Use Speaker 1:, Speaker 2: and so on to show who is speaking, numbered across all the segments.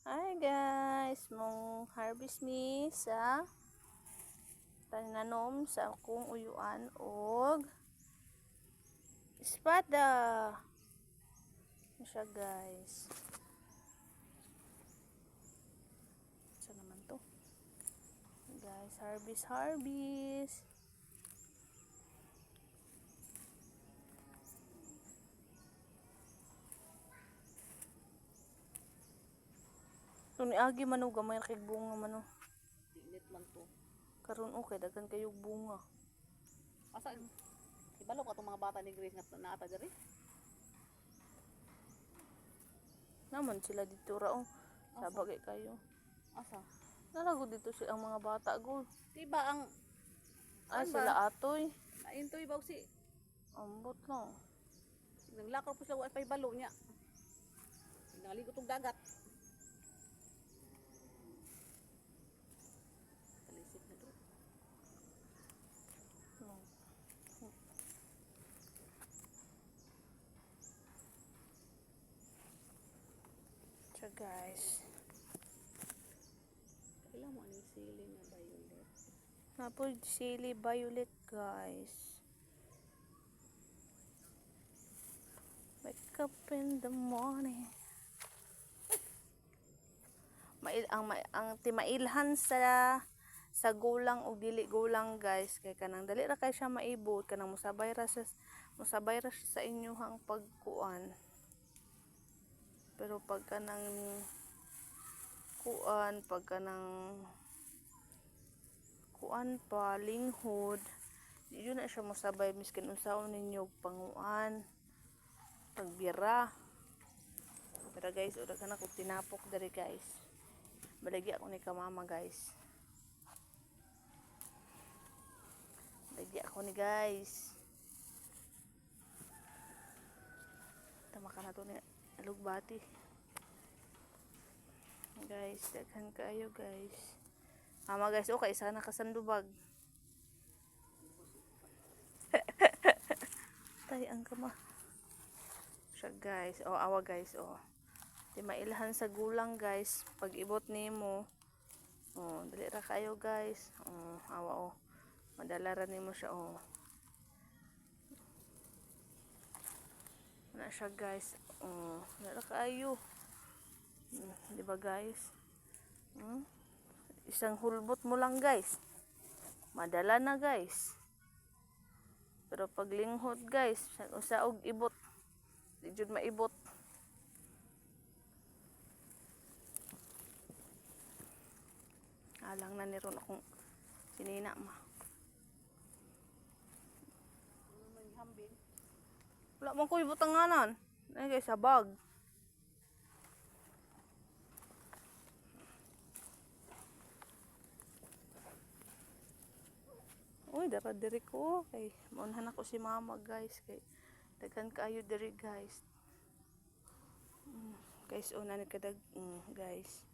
Speaker 1: Hi guys, mong harvest mi sa tananom sa akong uyuan og espada. Ano siya guys? Saan naman to? Guys, harvest. So ni agi man og gamay kay bunga man oh.
Speaker 2: Init lang to.
Speaker 1: Karon okay daghan kayo bunga.
Speaker 2: Asa ibalo ka tong mga bata ni Grace nga naata diri?
Speaker 1: Naman sila dito raong
Speaker 2: Asa?
Speaker 1: sabagay kayo.
Speaker 2: Asa?
Speaker 1: Nalago dito si ang mga bata gud.
Speaker 2: Diba ang
Speaker 1: Ay
Speaker 2: Ano ba?
Speaker 1: sila atoy.
Speaker 2: naintoy baw si
Speaker 1: Ambot lang.
Speaker 2: nang lakaw po sila wa pay balo niya. Naligo tong dagat. Talisik na to.
Speaker 1: So guys,
Speaker 2: Kailan mo aning siling na violet?
Speaker 1: napoy sili violet guys. Wake up in the morning. Ang timailhan sa gulang o dili gulang guys kay kanang dali ra kay siya maibot kanang musabay ra siya sa inyong pagkuan. Pero pag kanang kuan pa linghod di yun na siya musabay miskin unsaon ninyo panguan pagbira. Pero guys, ura ka na kung tinapok dari guys. Balagi ako ni kamama guys. Balagi ako ni guys. Tama ka na to ni alugbati. Guys, daghan kayo guys. Mama guys, okay, sana kasandubag. Tay ang kama. Siya guys, awa guys, di mailhan sa gulang guys pag ibot nimo dali ra kayo guys awa madala ra nimo siya na siya guys dali ra kayo di ba guys isang hulbot mo lang guys madala na guys pero pag linghod guys usa og ibot di jud maibot. Alang na ni ron akong sinina ma.
Speaker 2: May hambin.
Speaker 1: Wala man ko ibutanganan. Ay guys, sabag. Uy, dara diri ko kay maunhan ako si mama guys kay daghan kaayo diri guys. Guys, una ni kadag guys.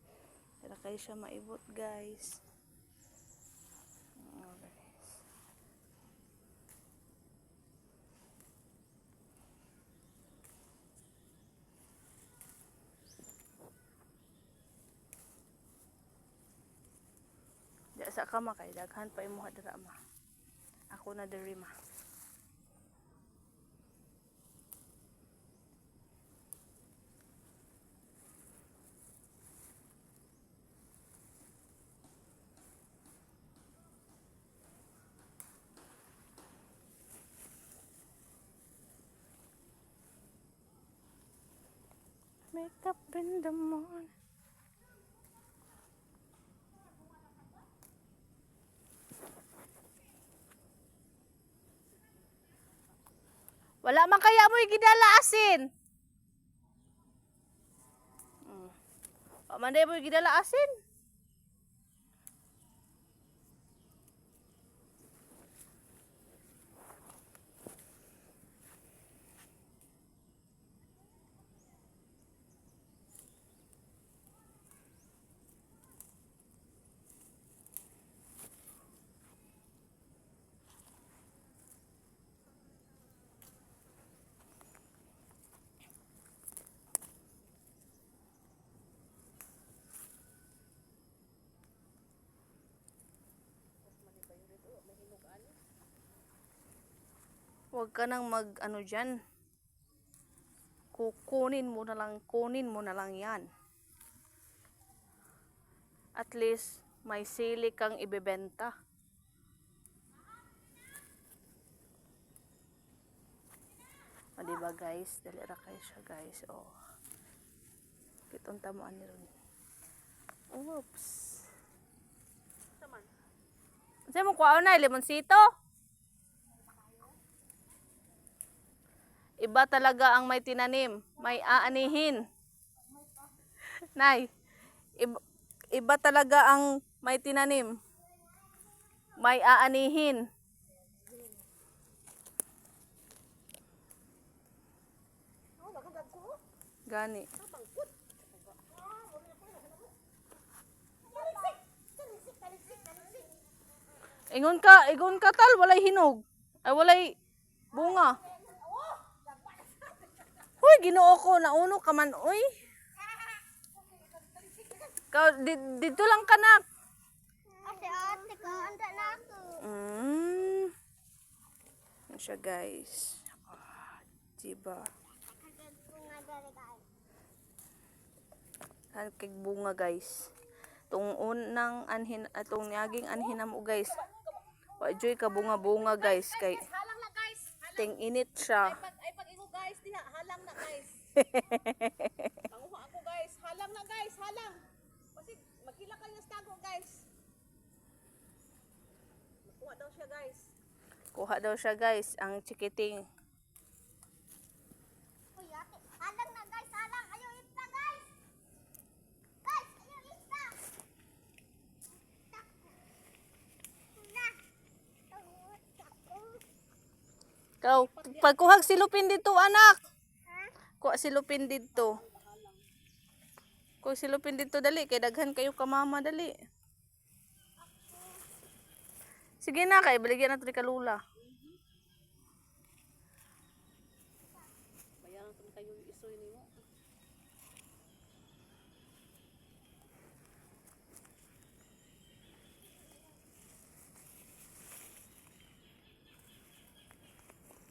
Speaker 1: Dara kay siya maibot guys. Guys. Di sa kama kay daghan pa imo dira ma. Ako na diri ma. Wake up in the morning. Wala man kaya mo gidala asin. Pamanday mo gidala asin. Huwag ka nang mag ano dyan. Kunin mo na lang yan. At least, may sili kang ibebenta. O, diba guys? Dali ra kayo siya guys. O. Kitong tamuan ni Ron. Oops.
Speaker 2: Saman.
Speaker 1: Saan mo kuha na? Limonsito? Iba talaga ang may tinanim. May aanihin. Nay, iba talaga ang may tinanim. May aanihin.
Speaker 2: Oh, bagag ko.
Speaker 1: Gani.
Speaker 2: Bangkot.
Speaker 1: Ingon ka tal, walay hinog. Ay, walay bunga. Hoy, Ginoo ko, nauno ka man, oy. Dito lang ka na.
Speaker 3: Ate ko, anda na ako.
Speaker 1: Yan siya guys. Diba? Kay bunga guys. Itong unang anhin, itong naging anhin mo guys. Wajoy ka bunga guys. Kay
Speaker 2: Halang na guys.
Speaker 1: ting init siya.
Speaker 2: Ay pag ingo guys diha, halang na guys. Panguha ako guys. Halang na guys, halang. Kasi magkila kayo sa tago guys. Makuha daw siya guys.
Speaker 1: Kuha daw siya guys, ang chikiting.
Speaker 3: Uy, ate, halang na guys, halang. Ayaw ista guys. Guys, ayaw ista.
Speaker 1: Ikaw, pagkuhag silupin dito anak.
Speaker 3: Ha?
Speaker 1: Kuha silupin dito. Kuha silupin dito dali, kay daghan kayo ka mama dali. Sige na kay baligyan natin ka lula.
Speaker 2: Bayaran ko kayo yung isoy niyo.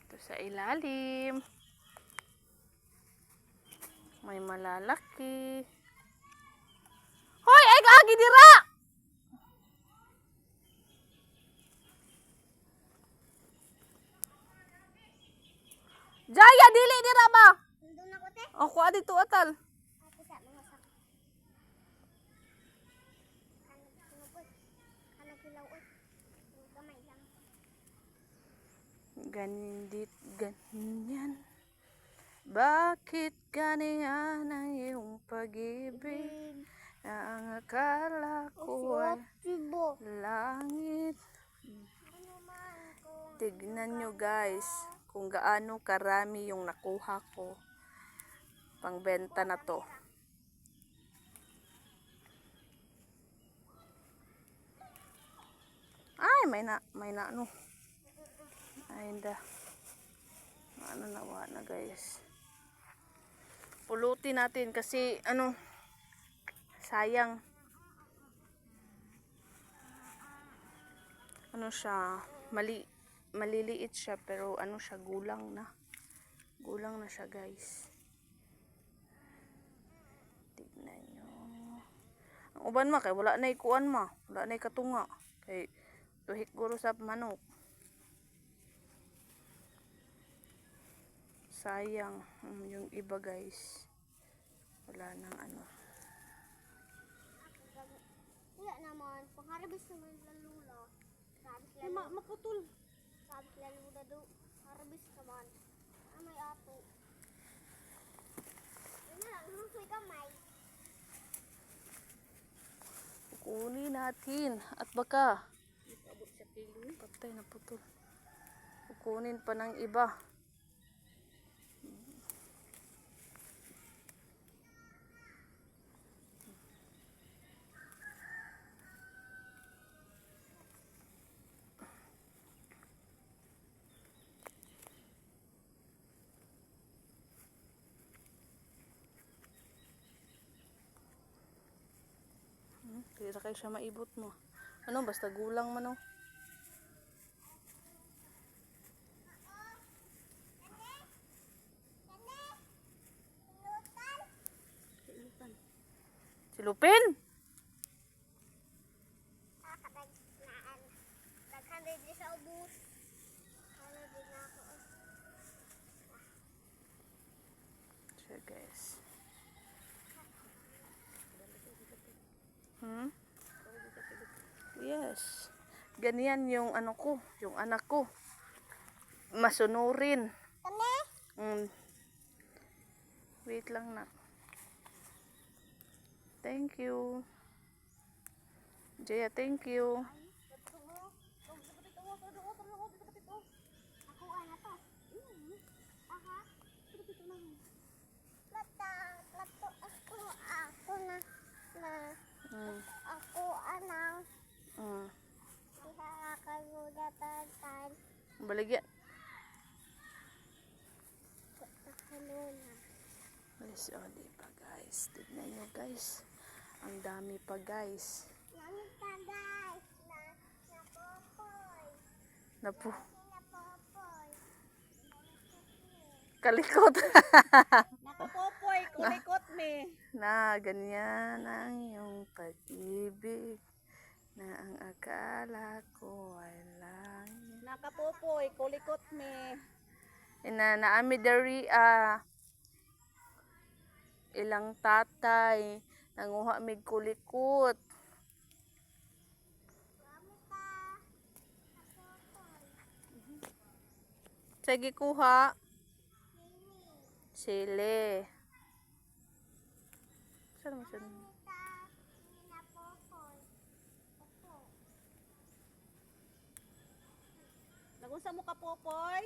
Speaker 1: Ito sa ilalim. May malalaki. Hoy, ay kaagi dira! Jaya, dili dira ba?
Speaker 3: Nandun ako, te.
Speaker 1: O, kuha dito atal.
Speaker 3: Ate, sa mga sak. Hanag hilaw, uy. Gamay lang.
Speaker 1: Ganyan. Bakit ganyan ang iyong pag-ibig? Na ang akala ko ay
Speaker 3: Tibo.
Speaker 1: langit.
Speaker 3: Ano man kung
Speaker 1: Tignan nyo guys, kung gaano karami yung nakuha ko. Pangbenta na to. Ay, may na ano. Ay, hindi. Ano nawa na guys. Pulutin natin kasi ano, sayang. Ano siya, maliliit siya pero ano siya, gulang na. Gulang na siya guys. Tignan nyo. Ang uban ma, kay wala na ikuan ma. Wala na katunga. Kay tuhik guro sa manok. Sayang. Yung iba guys. Wala nang ano.
Speaker 3: wala naman. Pangharabis naman lalula. Harabis
Speaker 2: Ay,
Speaker 3: lalula.
Speaker 2: maputol.
Speaker 3: Harabis lalula do. Harabis naman. Ah, may ato. Yun na lang. Husoy kamay.
Speaker 1: Kukunin natin. At baka
Speaker 2: Abot siya kilo.
Speaker 1: patay na putol. Kukunin pa ng iba. Hindi na kayo siya maibot mo. Ano, basta gulang man oh. Si Lupin?
Speaker 3: Kakadag naan. Daghan din di sa ubos. Ano din ako.
Speaker 1: Sure guys. Hmm? Yes. Ganyan yung ano ko, yung anak ko. Masunurin.
Speaker 3: Kani?
Speaker 1: Wait lang na. Thank you. Jaya, thank you.
Speaker 3: Ako ana to. Aha. Lato ako na
Speaker 1: Mm.
Speaker 3: ako anang
Speaker 1: Mm.
Speaker 3: diha kayo datatan
Speaker 1: Baligya.
Speaker 3: kanuna.
Speaker 1: Guys, oh, di pa guys. Tignan nyo guys. Ang dami pa guys.
Speaker 3: Namita guys na popoy.
Speaker 1: Napu.
Speaker 3: Na popoy.
Speaker 1: Kalikot.
Speaker 2: Nakapopoy, kulikot me.
Speaker 1: Na ganyan ang iyong pag-ibig. Na ang akala ko ay langit.
Speaker 2: Nakapopoy, kulikot me.
Speaker 1: Ina naami dari ilang tatay nanguha mig kulikot.
Speaker 3: Namita na popoy.
Speaker 1: Sige kuha.
Speaker 3: Sini.
Speaker 1: Sile. Saan mo saan?
Speaker 3: Namita na popoy. Opo.
Speaker 2: Nagunsa mo kapopoy?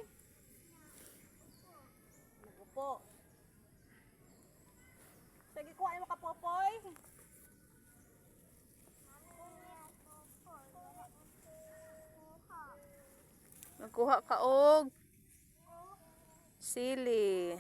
Speaker 2: Nagupo. Sige, kuha mo kapopoy.
Speaker 1: Nagkuha ka og sili.